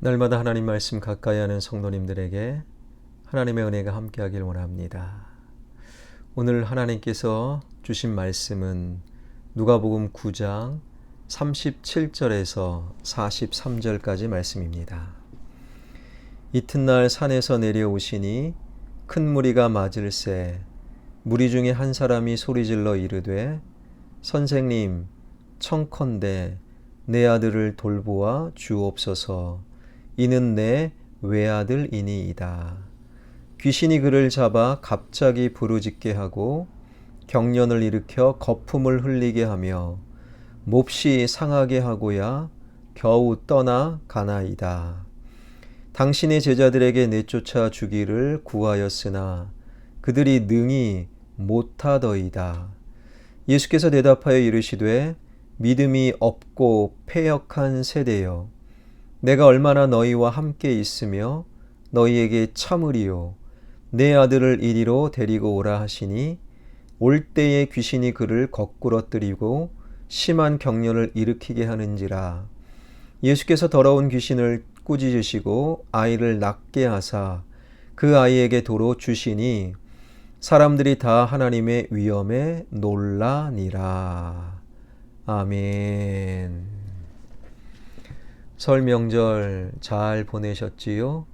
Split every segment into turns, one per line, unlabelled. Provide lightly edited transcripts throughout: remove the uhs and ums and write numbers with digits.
날마다 하나님 말씀 가까이 하는 성도님들에게 하나님의 은혜가 함께하길 원합니다. 오늘 하나님께서 주신 말씀은 누가복음 9장 37절에서 43절까지 말씀입니다. 이튿날 산에서 내려오시니 큰 무리가 맞을새 무리 중에 한 사람이 소리질러 이르되 선생님 청컨대 내 아들을 돌보아 주옵소서. 이는 내 외아들이니이다. 귀신이 그를 잡아 갑자기 부르짖게 하고 경련을 일으켜 거품을 흘리게 하며 몹시 상하게 하고야 겨우 떠나 가나이다. 당신의 제자들에게 내쫓아 주기를 구하였으나 그들이 능히 못하더이다. 예수께서 대답하여 이르시되 믿음이 없고 패역한 세대여, 내가 얼마나 너희와 함께 있으며 너희에게 참으리요. 내 아들을 이리로 데리고 오라 하시니 올 때에 귀신이 그를 거꾸러뜨리고 심한 경련을 일으키게 하는지라. 예수께서 더러운 귀신을 꾸짖으시고 아이를 낫게 하사 그 아이에게 도로 주시니 사람들이 다 하나님의 위엄에 놀라니라. 아멘. 설 명절 잘 보내셨지요?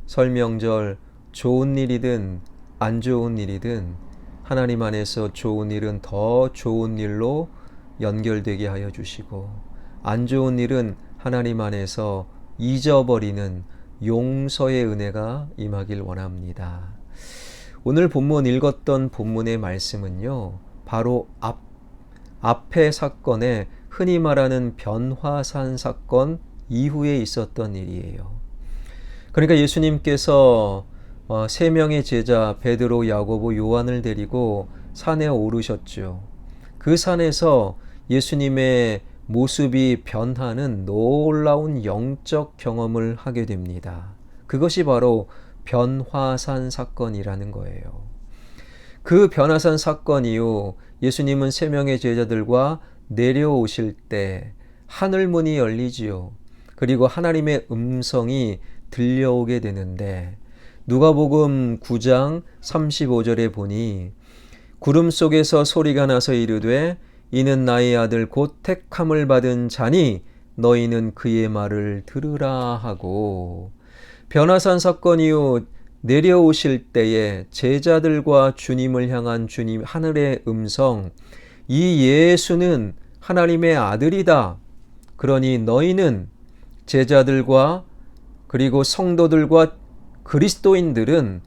설 명절 좋은 일이든 안 좋은 일이든 하나님 안에서 좋은 일은 더 좋은 일로 연결되게 하여 주시고, 안 좋은 일은 하나님 안에서 잊어버리는 용서의 은혜가 임하길 원합니다. 오늘 본문 읽었던 본문의 말씀은요, 바로 앞의 사건에 흔히 말하는 변화산 사건 이후에 있었던 일이에요. 그러니까 예수님께서 세 명의 제자 베드로, 야고보, 요한을 데리고 산에 오르셨죠. 그 산에서 예수님의 모습이 변하는 놀라운 영적 경험을 하게 됩니다. 그것이 바로 변화산 사건이라는 거예요. 그 변화산 사건 이후 예수님은 세 명의 제자들과 내려오실 때 하늘문이 열리지요. 그리고 하나님의 음성이 들려오게 되는데, 누가복음 9장 35절에 보니 구름 속에서 소리가 나서 이르되 이는 나의 아들 곧 택함을 받은 자니 너희는 그의 말을 들으라 하고, 변화산 사건 이후 내려오실 때에 제자들과 주님을 향한 주님 하늘의 음성, 이 예수는 하나님의 아들이다. 그러니 너희는 제자들과 그리고 성도들과 그리스도인들은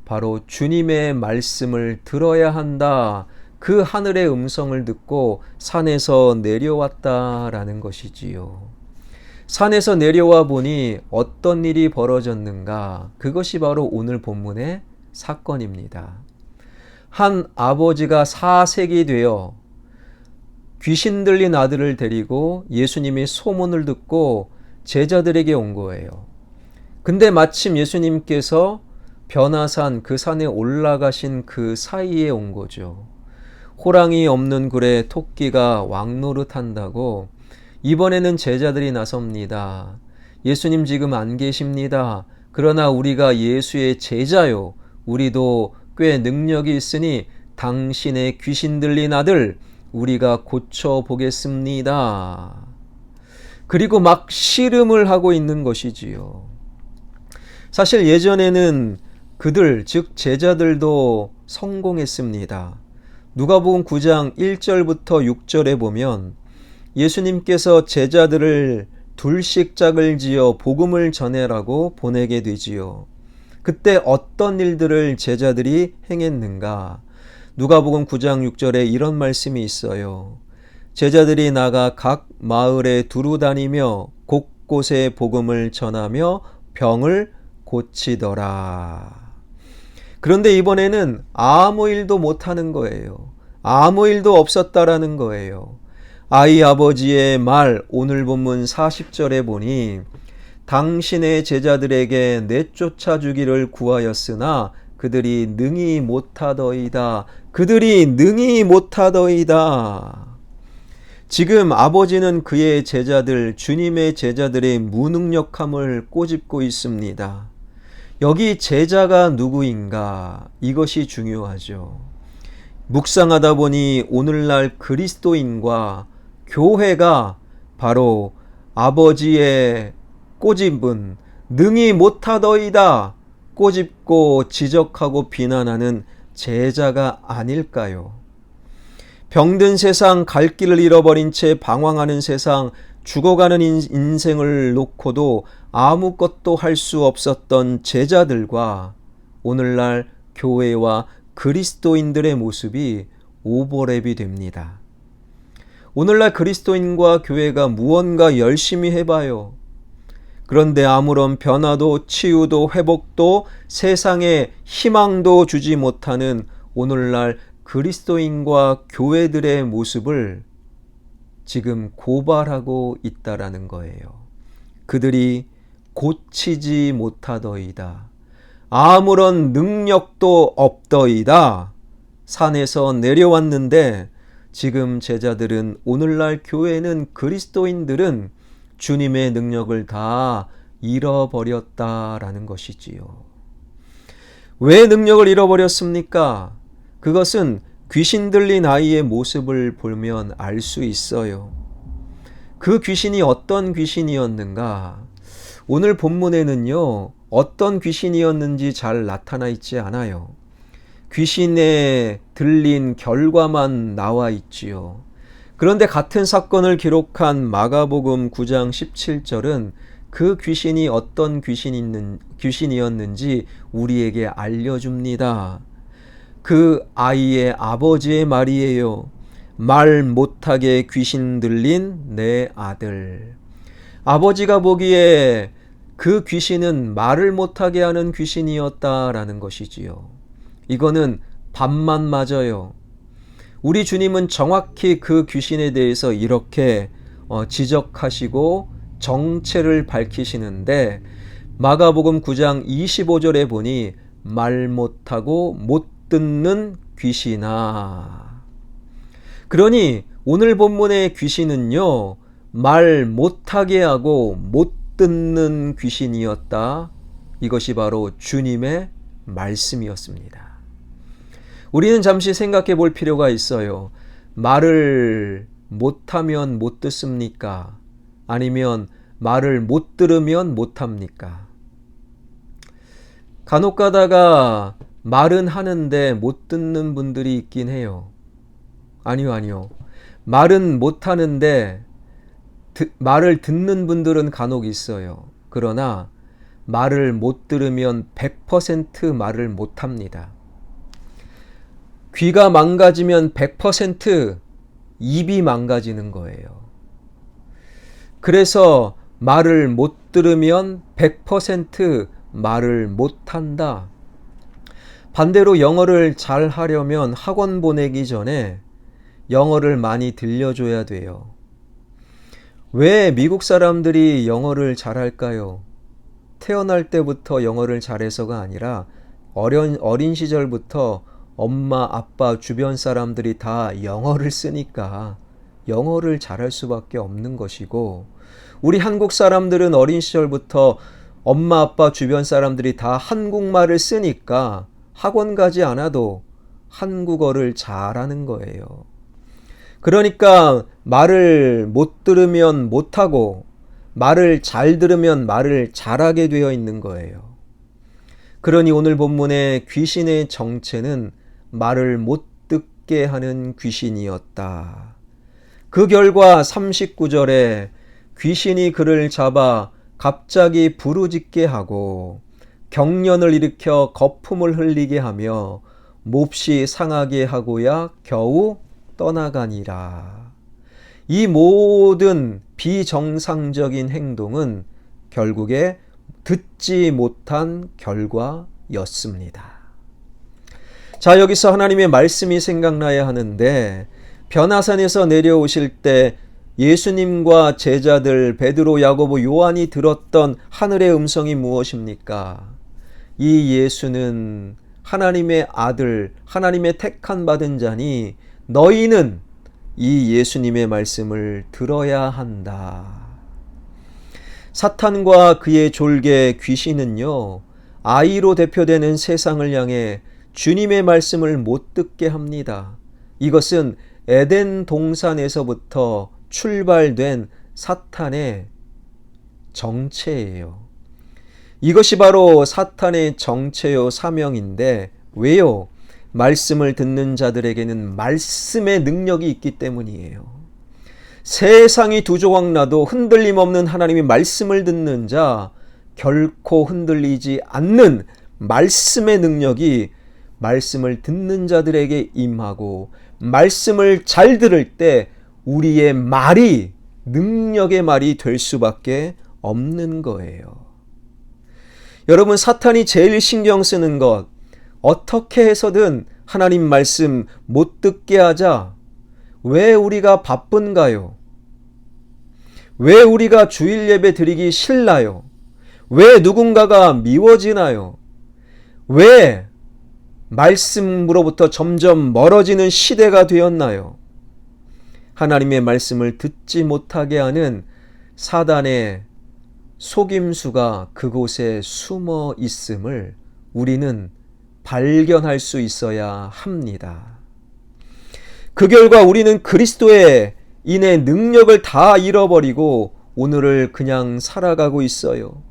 바로 주님의 말씀을 들어야 한다. 그 하늘의 음성을 듣고 산에서 내려왔다라는 것이지요. 산에서 내려와 보니 어떤 일이 벌어졌는가? 그것이 바로 오늘 본문의 사건입니다. 한 아버지가 사색이 되어 귀신 들린 아들을 데리고 예수님의 소문을 듣고 제자들에게 온 거예요. 근데 마침 예수님께서 변화산 그 산에 올라가신 그 사이에 온 거죠. 호랑이 없는 굴에 토끼가 왕노릇한다고 이번에는 제자들이 나섭니다. 예수님 지금 안 계십니다. 그러나 우리가 예수의 제자요. 우리도 꽤 능력이 있으니 당신의 귀신 들린 아들 우리가 고쳐보겠습니다. 그리고 막 씨름을 하고 있는 것이지요. 사실 예전에는 그들, 즉 제자들도 성공했습니다. 누가복음 9장 1절부터 6절에 보면 예수님께서 제자들을 둘씩 짝을 지어 복음을 전해라고 보내게 되지요. 그때 어떤 일들을 제자들이 행했는가? 누가복음 9장 6절에 이런 말씀이 있어요. 제자들이 나가 각 마을에 두루 다니며 곳곳에 복음을 전하며 병을 고치더라. 그런데 이번에는 아무 일도 못하는 거예요. 아무 일도 없었다라는 거예요. 아이 아버지의 말, 오늘 본문 40절에 보니 당신의 제자들에게 내쫓아 주기를 구하였으나 그들이 능히 못하더이다. 그들이 능히 못하더이다. 지금 아버지는 그의 제자들, 주님의 제자들의 무능력함을 꼬집고 있습니다. 여기 제자가 누구인가? 이것이 중요하죠. 묵상하다 보니 오늘날 그리스도인과 교회가 바로 아버지의 꼬집은 능히 못하더이다 꼬집고 지적하고 비난하는 제자가 아닐까요? 병든 세상, 갈 길을 잃어버린 채 방황하는 세상, 죽어가는 인생을 놓고도 아무것도 할 수 없었던 제자들과 오늘날 교회와 그리스도인들의 모습이 오버랩이 됩니다. 오늘날 그리스도인과 교회가 무언가 열심히 해봐요. 그런데 아무런 변화도 치유도 회복도 세상에 희망도 주지 못하는 오늘날 그리스도인과 교회들의 모습을 지금 고발하고 있다라는 거예요. 그들이 고치지 못하더이다. 아무런 능력도 없더이다. 산에서 내려왔는데 지금 제자들은 오늘날 교회는 그리스도인들은 주님의 능력을 다 잃어버렸다라는 것이지요. 왜 능력을 잃어버렸습니까? 그것은 귀신 들린 아이의 모습을 보면 알 수 있어요. 그 귀신이 어떤 귀신이었는가? 오늘 본문에는요, 어떤 귀신이었는지 잘 나타나 있지 않아요. 귀신에 들린 결과만 나와 있지요. 그런데 같은 사건을 기록한 마가복음 9장 17절은 그 귀신이 어떤 귀신이었는지 우리에게 알려줍니다. 그 아이의 아버지의 말이에요. 말 못하게 귀신 들린 내 아들. 아버지가 보기에 그 귀신은 말을 못하게 하는 귀신이었다라는 것이지요. 이거는 반만 맞아요. 우리 주님은 정확히 그 귀신에 대해서 이렇게 지적하시고 정체를 밝히시는데 마가복음 9장 25절에 보니 말 못하고 못 듣는 귀신아. 그러니 오늘 본문의 귀신은요, 말 못하게 하고 못 듣는 귀신이었다. 이것이 바로 주님의 말씀이었습니다. 우리는 잠시 생각해 볼 필요가 있어요. 말을 못하면 못 듣습니까? 아니면 말을 못 들으면 못합니까? 간혹 가다가 말은 하는데 못 듣는 분들이 있긴 해요. 아니요. 말은 못하는데 말을 듣는 분들은 간혹 있어요. 그러나 말을 못 들으면 100% 말을 못합니다. 귀가 망가지면 100% 입이 망가지는 거예요. 그래서 말을 못 들으면 100% 말을 못한다. 반대로 영어를 잘 하려면 학원 보내기 전에 영어를 많이 들려줘야 돼요. 왜 미국 사람들이 영어를 잘할까요? 태어날 때부터 영어를 잘해서가 아니라 어린 시절부터 엄마, 아빠, 주변 사람들이 다 영어를 쓰니까 영어를 잘할 수밖에 없는 것이고, 우리 한국 사람들은 어린 시절부터 엄마, 아빠, 주변 사람들이 다 한국말을 쓰니까 학원 가지 않아도 한국어를 잘하는 거예요. 그러니까 말을 못 들으면 못하고 말을 잘 들으면 말을 잘하게 되어 있는 거예요. 그러니 오늘 본문의 귀신의 정체는 말을 못 듣게 하는 귀신이었다. 그 결과 39절에 귀신이 그를 잡아 갑자기 부르짖게 하고 경련을 일으켜 거품을 흘리게 하며 몹시 상하게 하고야 겨우 떠나가니라. 이 모든 비정상적인 행동은 결국에 듣지 못한 결과였습니다. 자, 여기서 하나님의 말씀이 생각나야 하는데, 변화산에서 내려오실 때 예수님과 제자들 베드로, 야고보, 요한이 들었던 하늘의 음성이 무엇입니까? 이 예수는 하나님의 아들, 하나님의 택한 받은 자니 너희는 이 예수님의 말씀을 들어야 한다. 사탄과 그의 졸개 귀신은요, 아이로 대표되는 세상을 향해 주님의 말씀을 못 듣게 합니다. 이것은 에덴 동산에서부터 출발된 사탄의 정체예요. 이것이 바로 사탄의 정체요 사명인데, 왜요? 말씀을 듣는 자들에게는 말씀의 능력이 있기 때문이에요. 세상이 두 조각 나도 흔들림 없는 하나님의 말씀을 듣는 자, 결코 흔들리지 않는 말씀의 능력이 말씀을 듣는 자들에게 임하고, 말씀을 잘 들을 때 우리의 말이 능력의 말이 될 수밖에 없는 거예요. 여러분, 사탄이 제일 신경 쓰는 것, 어떻게 해서든 하나님 말씀 못 듣게 하자. 왜 우리가 바쁜가요? 왜 우리가 주일 예배 드리기 싫나요? 왜 누군가가 미워지나요? 왜 말씀으로부터 점점 멀어지는 시대가 되었나요? 하나님의 말씀을 듣지 못하게 하는 사단의 속임수가 그곳에 숨어 있음을 우리는 발견할 수 있어야 합니다. 그 결과 우리는 그리스도의 인의 능력을 다 잃어버리고 오늘을 그냥 살아가고 있어요.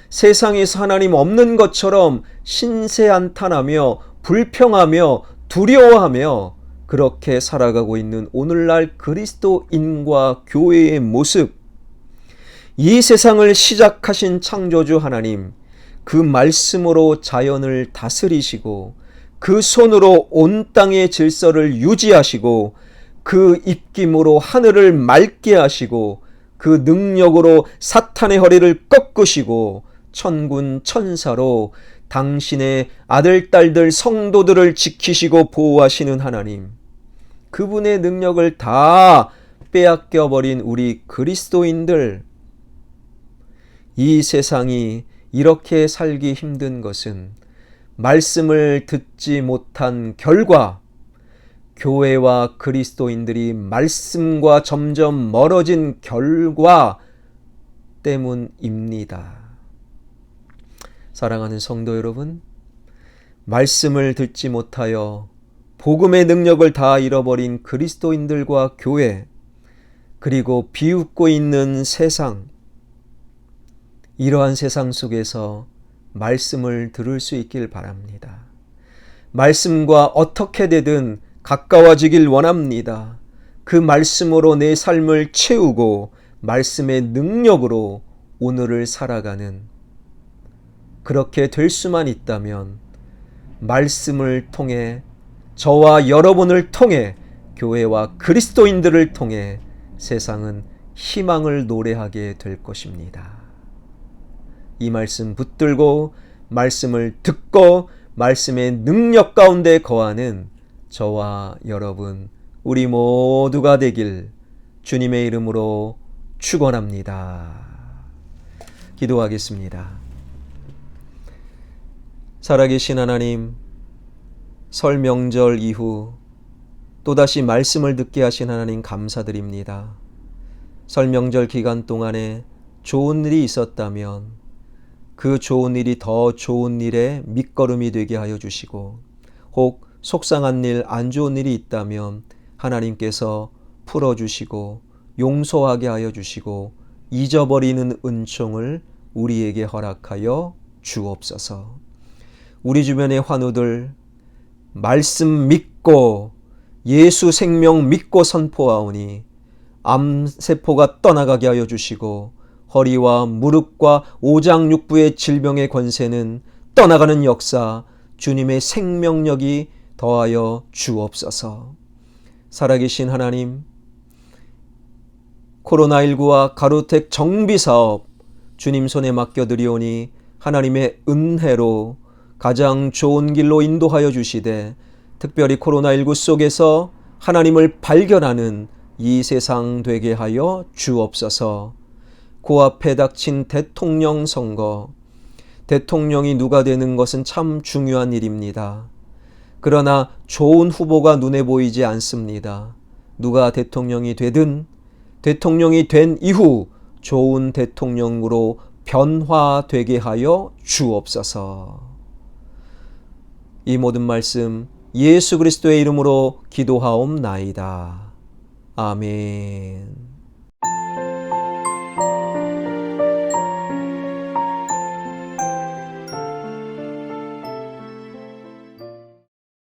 세상에서 하나님 없는 것처럼 신세한탄하며 불평하며 두려워하며 그렇게 살아가고 있는 오늘날 그리스도인과 교회의 모습, 이 세상을 시작하신 창조주 하나님, 그 말씀으로 자연을 다스리시고 그 손으로 온 땅의 질서를 유지하시고 그 입김으로 하늘을 맑게 하시고 그 능력으로 사탄의 허리를 꺾으시고 천군 천사로 당신의 아들, 딸들, 성도들을 지키시고 보호하시는 하나님, 그분의 능력을 다 빼앗겨버린 우리 그리스도인들, 이 세상이 이렇게 살기 힘든 것은 말씀을 듣지 못한 결과, 교회와 그리스도인들이 말씀과 점점 멀어진 결과 때문입니다. 사랑하는 성도 여러분, 말씀을 듣지 못하여 복음의 능력을 다 잃어버린 그리스도인들과 교회, 그리고 비웃고 있는 세상, 이러한 세상 속에서 말씀을 들을 수 있길 바랍니다. 말씀과 어떻게 되든 가까워지길 원합니다. 그 말씀으로 내 삶을 채우고 말씀의 능력으로 오늘을 살아가는, 그렇게 될 수만 있다면 말씀을 통해, 저와 여러분을 통해, 교회와 그리스도인들을 통해 세상은 희망을 노래하게 될 것입니다. 이 말씀 붙들고 말씀을 듣고 말씀의 능력 가운데 거하는 저와 여러분, 우리 모두가 되길 주님의 이름으로 축원합니다. 기도하겠습니다. 살아계신 하나님, 설 명절 이후 또다시 말씀을 듣게 하신 하나님 감사드립니다. 설 명절 기간 동안에 좋은 일이 있었다면 그 좋은 일이 더 좋은 일의 밑거름이 되게 하여 주시고, 혹 속상한 일, 안 좋은 일이 있다면 하나님께서 풀어주시고 용서하게 하여 주시고 잊어버리는 은총을 우리에게 허락하여 주옵소서. 우리 주변의 환우들 말씀 믿고 예수 생명 믿고 선포하오니 암세포가 떠나가게 하여 주시고 허리와 무릎과 오장육부의 질병의 권세는 떠나가는 역사, 주님의 생명력이 더하여 주옵소서. 살아계신 하나님, 코로나19와 가로택 정비사업 주님 손에 맡겨드리오니 하나님의 은혜로 가장 좋은 길로 인도하여 주시되, 특별히 코로나19 속에서 하나님을 발견하는 이 세상 되게 하여 주옵소서. 코앞에 닥친 대통령 선거, 대통령이 누가 되는 것은 참 중요한 일입니다. 그러나 좋은 후보가 눈에 보이지 않습니다. 누가 대통령이 되든 대통령이 된 이후 좋은 대통령으로 변화되게 하여 주옵소서. 이 모든 말씀 예수 그리스도의 이름으로 기도하옵나이다. 아멘.